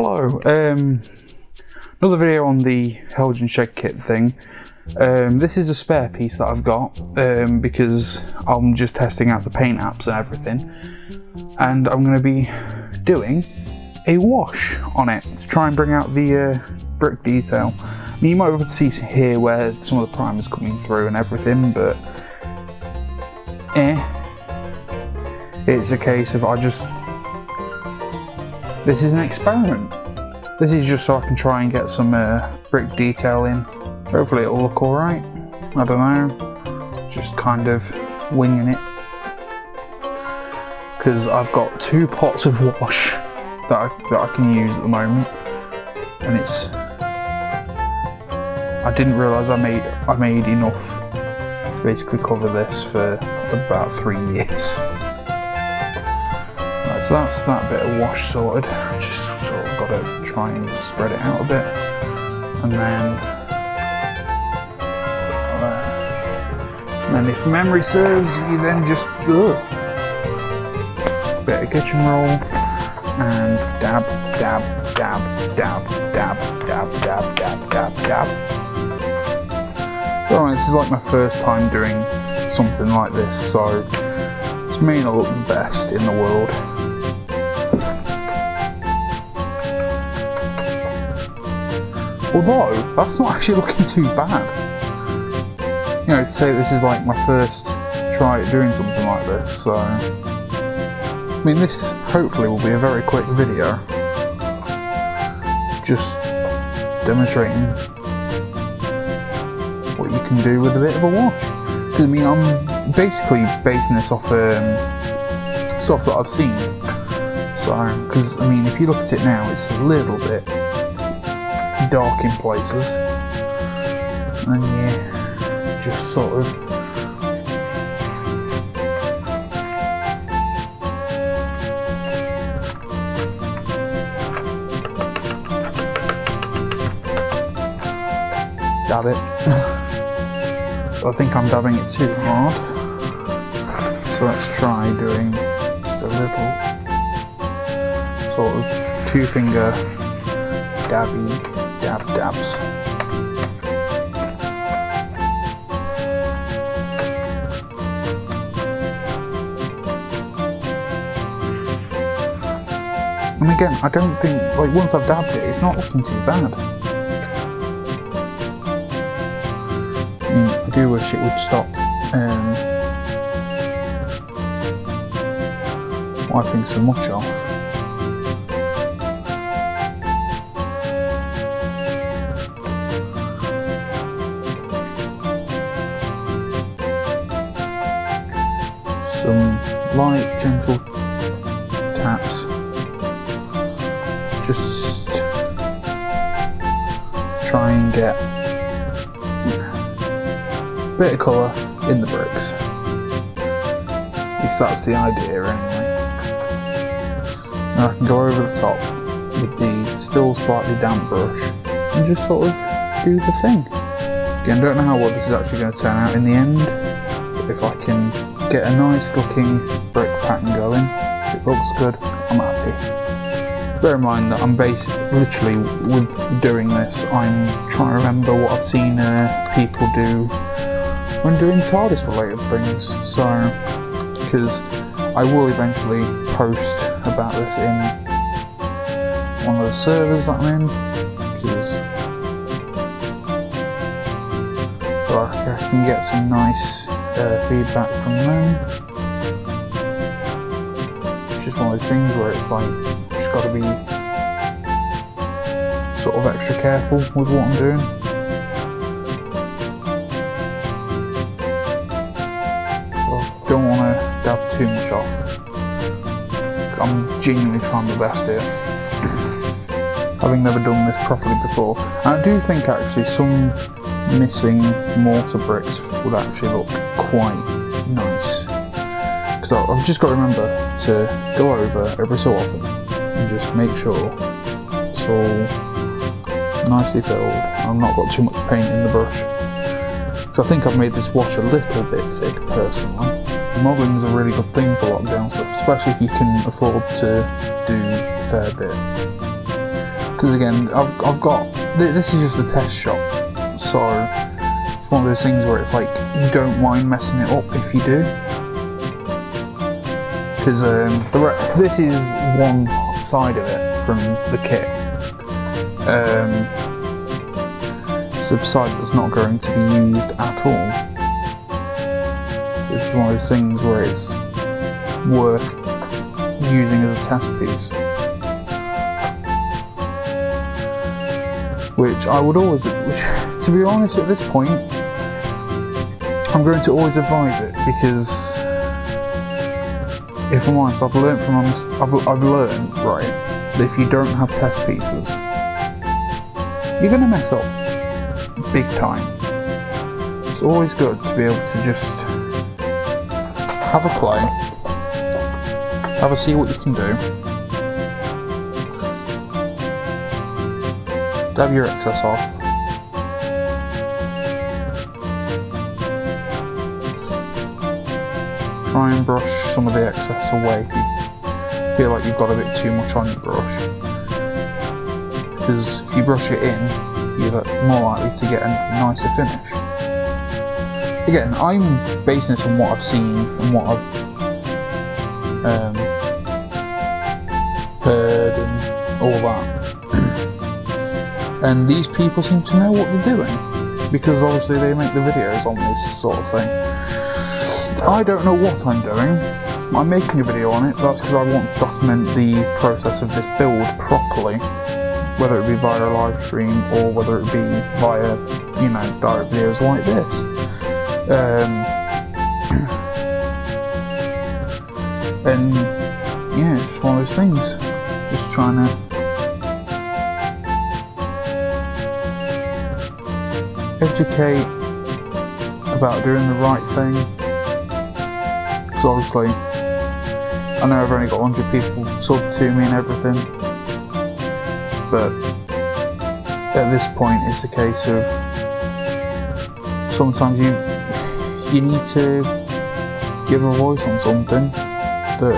Hello, another video on the Heljan shed kit thing. This is a spare piece that I've got because I'm just testing out the paint apps and everything, and I'm going to be doing a wash on it to try and bring out the brick detail. I mean, you might be able to see here where some of the primer's coming through and everything, but it's a case of this is an experiment. This is just so I can try and get some brick detail in. Hopefully it'll look alright. I don't know. Just kind of winging it. Because I've got 2 pots of wash that I can use at the moment. And I didn't realise I made enough to basically cover this for about 3 years. So that's that bit of wash sorted. Just sort of got to try and spread it out a bit, and then if memory serves, you then just bit of kitchen roll and dab, dab, dab, dab, dab, dab, dab, dab, dab, dab. Alright, this is like my first time doing something like this, so this may not look the best in the world. Although, that's not actually looking too bad. You know, to say this is like my first try at doing something like this, so... I mean, this hopefully will be a very quick video. Just demonstrating what you can do with a bit of a wash. Because, I mean, I'm basically basing this off stuff that I've seen. So, because, I mean, if you look at it now, it's a little bit dark in places, and you just sort of dab it. But I think I'm dabbing it too hard, so let's try doing just a little sort of 2-finger dabby dabs. And again, I don't think, like, once I've dabbed it, it's not looking too bad. I mean, I do wish it would stop wiping so much off. Some light, gentle taps. Just try and get a bit of colour in the bricks. At least that's the idea anyway. Now I can go over the top with the still slightly damp brush and just sort of do the thing. Again, I don't know how well this is actually going to turn out in the end, but if I can get a nice looking brick pattern going, it looks good, I'm happy. Bear in mind that I'm literally with doing this, I'm trying to remember what I've seen people do when doing TARDIS related things, so, because I will eventually post about this in one of the servers that I'm in, because I can get some nice feedback from them. It's just one of those things where it's like, just got to be sort of extra careful with what I'm doing. So I don't want to dab too much off, because I'm genuinely trying my best here, having never done this properly before. And I do think actually some missing mortar bricks would actually look quite nice, because I've just got to remember to go over every so often and just make sure it's all nicely filled. I've not got too much paint in the brush, because I think I've made this wash a little bit thick personally. Modelling is a really good thing for lockdown stuff, especially if you can afford to do a fair bit. because again, I've got this is just a test shot, so it's one of those things where it's like you don't mind messing it up if you do, because this is one side of it from the kit. It's the side that's not going to be used at all. So it's just one of those things where it's worth using as a test piece. Which I would always, to be honest at this point, I'm going to always advise it, because if I'm honest, I've learned right, that if you don't have test pieces, you're going to mess up big time. It's always good to be able to just have a play, have a see what you can do, dab your excess off, try and brush some of the excess away if you feel like you've got a bit too much on your brush, because if you brush it in, you're more likely to get a nicer finish. Again, I'm basing this on what I've seen and what I've heard and all that. And these people seem to know what they're doing, because obviously they make the videos on this sort of thing. I don't know what I'm doing. I'm making a video on it, that's because I want to document the process of this build properly, whether it be via a live stream or whether it be via, you know, direct videos like this. And yeah, it's just one of those things. Just trying to educate about doing the right thing, because obviously I know I've only got 100 people sub to me and everything, but at this point it's a case of sometimes you need to give a voice on something, that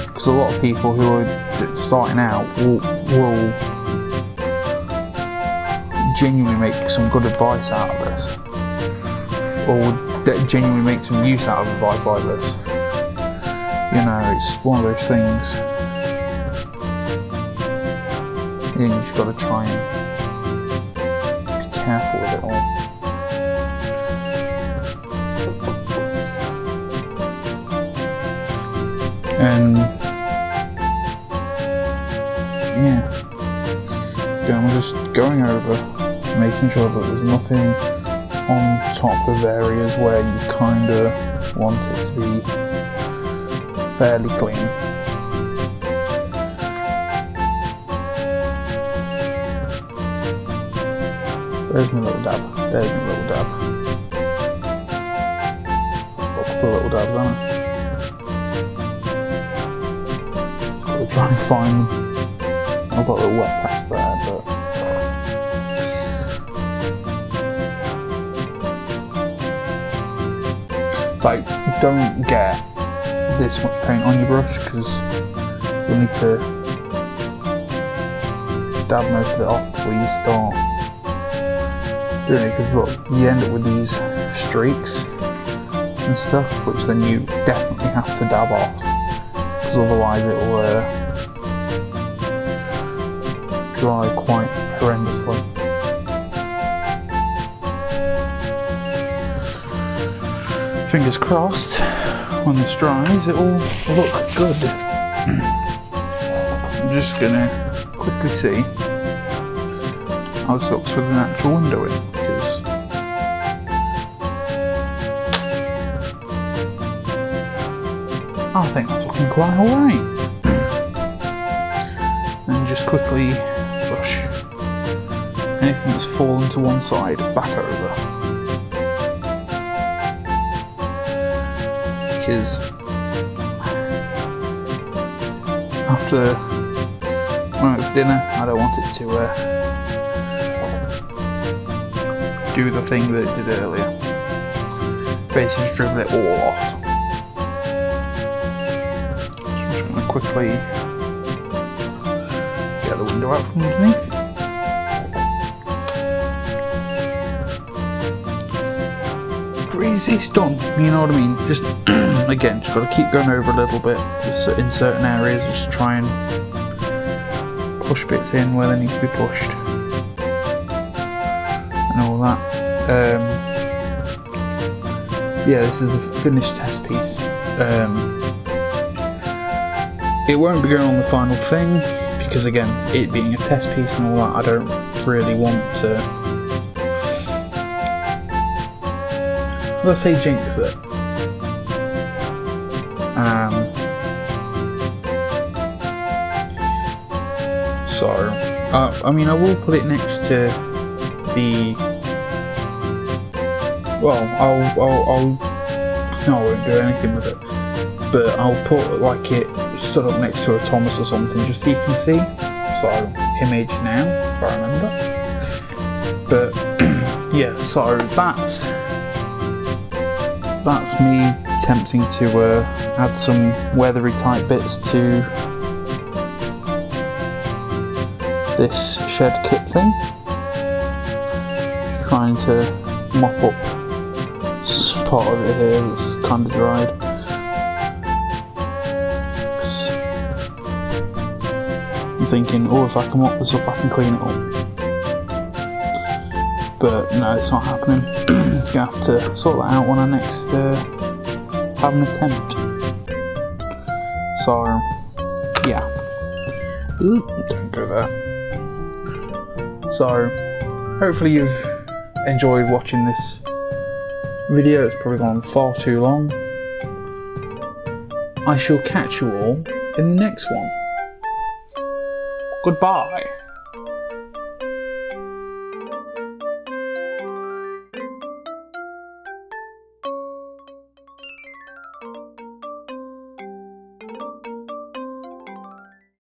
because a lot of people who are starting out will genuinely make some good advice out of this, or would genuinely make some use out of advice like this. You know, it's one of those things. Again, you just got to try and be careful with it all. And yeah, I'm just going over, making sure that there's nothing on top of areas where you kind of want it to be fairly clean. There's my little dab. There's my little dab. I've got a couple of little dabs, haven't I? Just got to try and find them. I've got a little wet patch there, but it's like, don't get this much paint on your brush, because you'll need to dab most of it off before you start doing it, because look, you end up with these streaks and stuff, which then you definitely have to dab off, because otherwise it will dry quite horrendously. Fingers crossed, when this dries it will look good. I'm just gonna quickly see how this looks with an actual window in, because I think that's looking quite alright. And just quickly brush anything that's fallen to one side back over. Because after when it's dinner, I don't want it to do the thing that it did earlier. Basically just dribble it all off. So I'm just going to quickly get the window out from underneath. Breezy, it's done, you know what I mean? Just, again, just got to keep going over a little bit in certain areas, just try and push bits in where they need to be pushed. And all that. Yeah, this is the finished test piece. It won't be going on the final thing, because again, it being a test piece and all that, I don't really want to, let's say, jinx it. So, I mean, I will put it next to the, well, no, I won't do anything with it, but I'll put like it stood up next to a Thomas or something, just so you can see. So, image now, if I remember. But, yeah, so that's me attempting to add some weathery type bits to this shed kit thing. Trying to mop up part of it here that's kind of dried. I'm thinking, oh, if I can mop this up, I can clean it up. But no, it's not happening. Gonna have to sort that out when I next have an attempt. So, yeah. Ooh, don't go there. So, hopefully you've enjoyed watching this video. It's probably gone far too long. I shall catch you all in the next one. Goodbye.